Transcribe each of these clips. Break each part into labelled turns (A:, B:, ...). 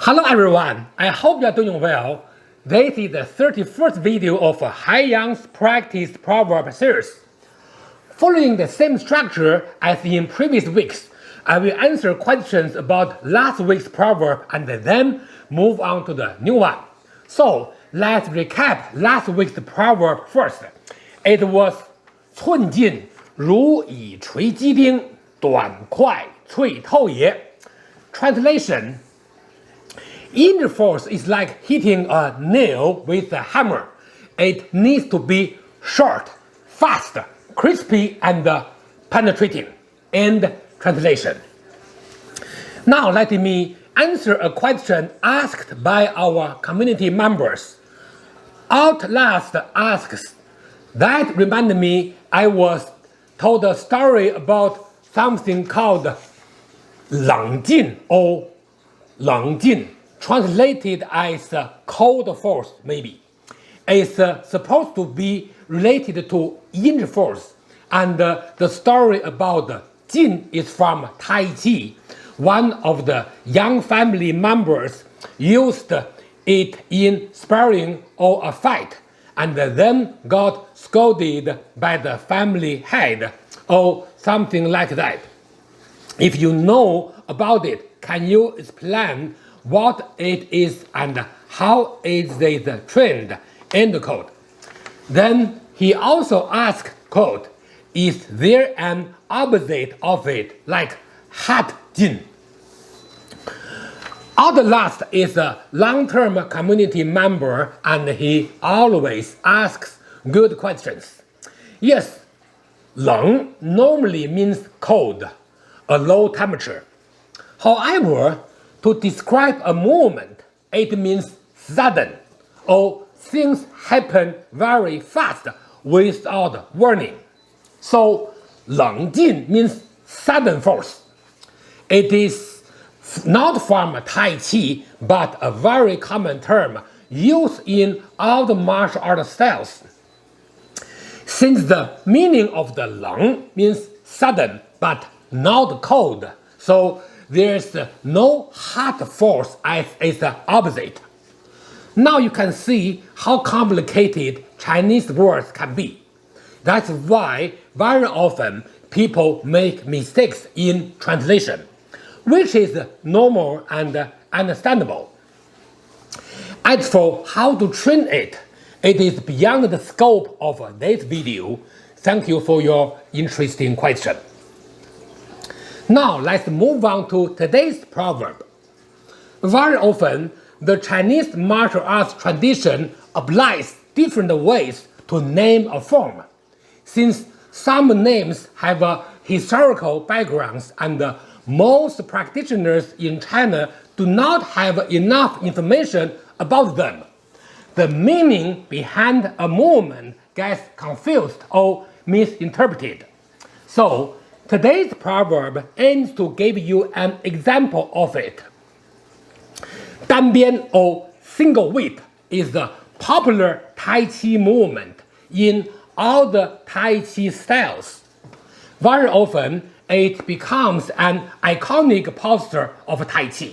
A: Hello everyone, I hope you are doing well. This is the 31st video of Haiyang's Practice Proverb series. Following the same structure as in previous weeks, I will answer questions about last week's proverb and then move on to the new one. So let's recap last week's proverb first. It was 寸进如以锤击钉，短快脆透也. Translation: Interforce is like hitting a nail with a hammer. It needs to be short, fast, crispy, and penetrating. End translation. Now let me answer a question asked by our community members. Outlast asks, that reminded me I was told a story about something called 冷静 or 冷静. Translated as cold force, maybe. It's supposed to be related to interforce, and the story about Jin is from Tai Chi. One of the young family members used it in sparring or a fight, and then got scolded by the family head, or something like that. If you know about it, can you explain what it is and how is it trained? End quote. Then he also asked, quote, is there an opposite of it, like hat jin? Outlast is a long-term community member and he always asks good questions. Yes, 冷 normally means cold, a low temperature. However, to describe a movement, it means sudden, or things happen very fast without warning. So, 冷静 means sudden force. It is not from Tai Chi, but a very common term used in all the martial art styles. Since the meaning of the 冷 means sudden but not cold, so there's no hot force as its opposite. Now you can see how complicated Chinese words can be. That's why very often people make mistakes in translation, which is normal and understandable. As for how to train it, it is beyond the scope of this video. Thank you for your interesting question. Now let's move on to today's proverb. Very often, the Chinese martial arts tradition applies different ways to name a form. Since some names have historical backgrounds and most practitioners in China do not have enough information about them, the meaning behind a movement gets confused or misinterpreted. So, today's proverb aims to give you an example of it. 单边 or single whip is the popular Tai Chi movement in all the Tai Chi styles. Very often, it becomes an iconic posture of Tai Chi.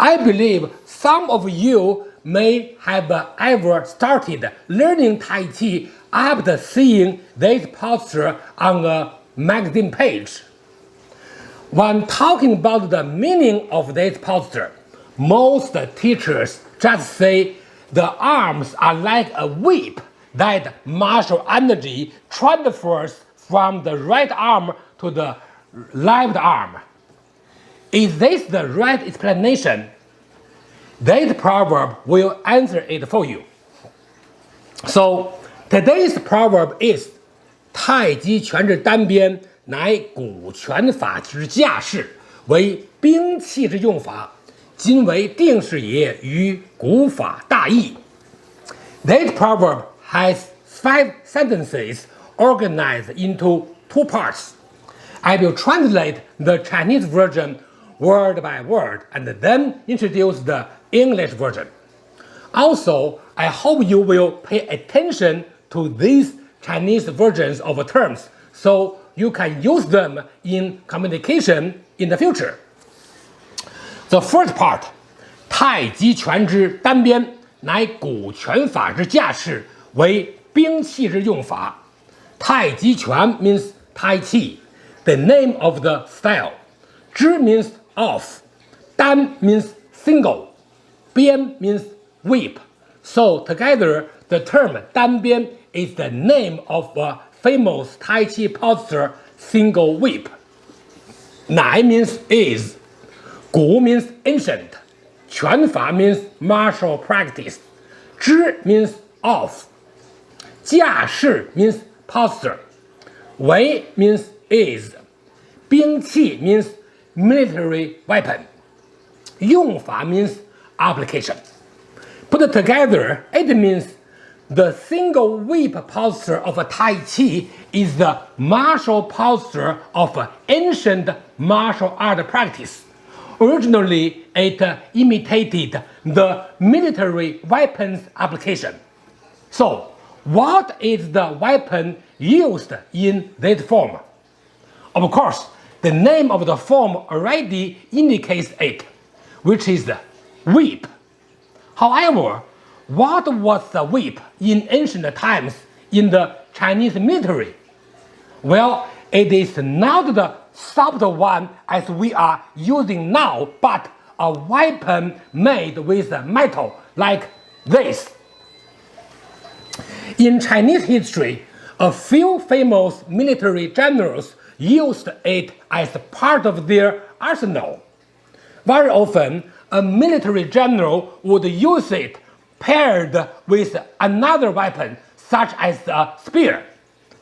A: I believe some of you may have ever started learning Tai Chi after seeing this posture on a magazine page. When talking about the meaning of this posture, most teachers just say the arms are like a whip that martial energy transfers from the right arm to the left arm. Is this the right explanation? This proverb will answer it for you. So, today's proverb is 太极拳之单边，乃古拳法之架势，为兵器之用法。今为定式也，于古法大义。This proverb has 5 sentences organized into 2 parts. I will translate the Chinese version word by word and then introduce the English version. Also, I hope you will pay attention to these Chinese versions of terms so you can use them in communication in the future. The first part, 太极拳之单边，乃古拳法之架势，为兵器之用法。太极拳 means Tai Chi, the name of the style. 之 means of. 单 means single. 边 means whip. So together, the term 单边 is the name of a famous Tai Chi posture, single whip. 乃 means is. 古 means ancient. 拳法 means martial practice. 之 means of. 架势 means posture. 为 means is. 兵器 means military weapon. 用法 means application. Put together, it means the single whip posture of a Tai Chi is the martial posture of ancient martial art practice. Originally, it imitated the military weapons application. So, what is the weapon used in this form? Of course, the name of the form already indicates it, which is the whip. However, what was the whip in ancient times in the Chinese military? Well, it is not the soft one as we are using now, but a weapon made with metal like this. In Chinese history, a few famous military generals used it as part of their arsenal. Very often, a military general would use it paired with another weapon, such as a spear.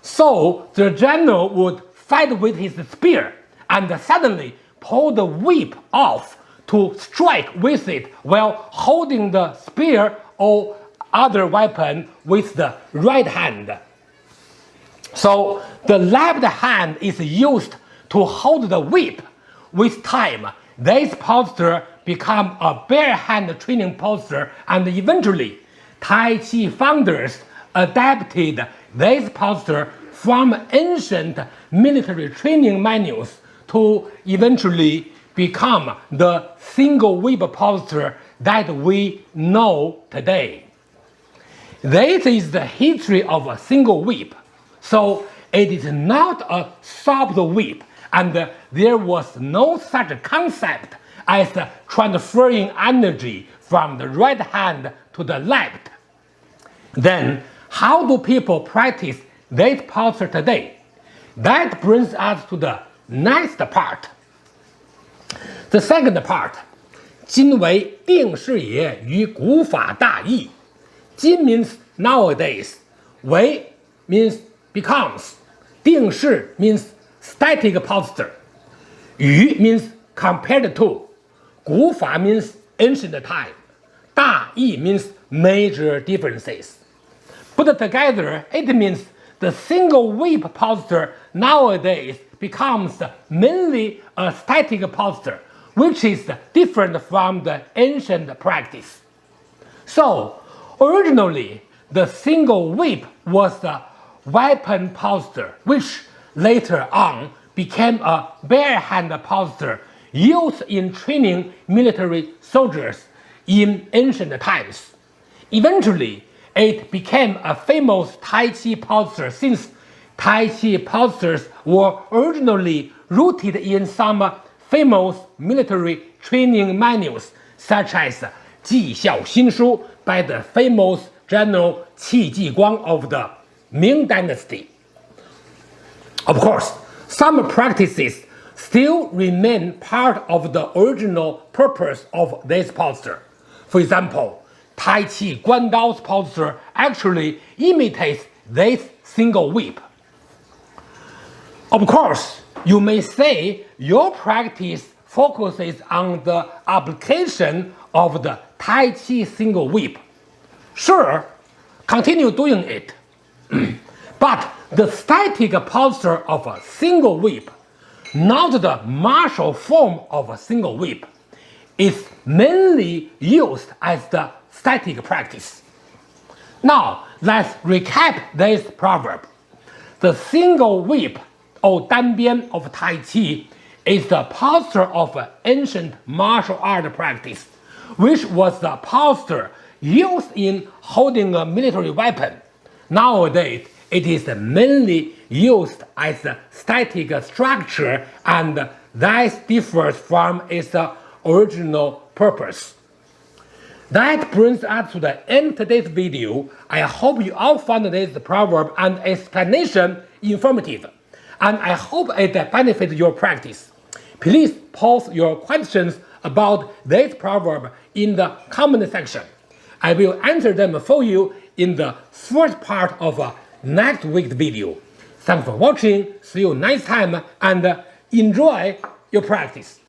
A: So the general would fight with his spear and suddenly pull the whip off to strike with it while holding the spear or other weapon with the right hand. So the left hand is used to hold the whip. With time, this posture became a bare hand training posture, and eventually Tai Chi founders adapted this posture from ancient military training manuals to eventually become the single whip posture that we know today. This is the history of a single whip. So it is not a soft whip, and there was no such concept as transferring energy from the right hand to the left. Then, how do people practice this posture today? That brings us to the next part. The second part, 今为定是也于古法大义. 今 means nowadays. 为 means becomes. 定是 means static posture. 于 means compared to. 古法 means ancient time. 大义 means major differences. Put together, it means the single whip posture nowadays becomes mainly a static posture, which is different from the ancient practice. So, originally, the single whip was the weapon posture, which later on became a bare hand posture used in training military soldiers in ancient times. Eventually, it became a famous Tai Chi posture since Tai Chi postures were originally rooted in some famous military training manuals, such as 绩效新书 by the famous General Qi Jiguang of the Ming Dynasty. Of course, some practices still remain part of the original purpose of this posture. For example, Tai Chi Guan Dao's posture actually imitates this single whip. Of course, you may say your practice focuses on the application of the Tai Chi single whip. Sure, continue doing it. But the static posture of a single whip, not the martial form of a single whip, is mainly used as the static practice. Now, let's recap this proverb. The single whip or 单边 of Tai Chi is the posture of an ancient martial art practice, which was the posture used in holding a military weapon. Nowadays, it is mainly used as a static structure, and that differs from its original purpose. That brings us to the end of today's video. I hope you all found this proverb and explanation informative, and I hope it benefits your practice. Please post your questions about this proverb in the comment section. I will answer them for you in the first part of next week's video. Thanks for watching, see you next time, and enjoy your practice.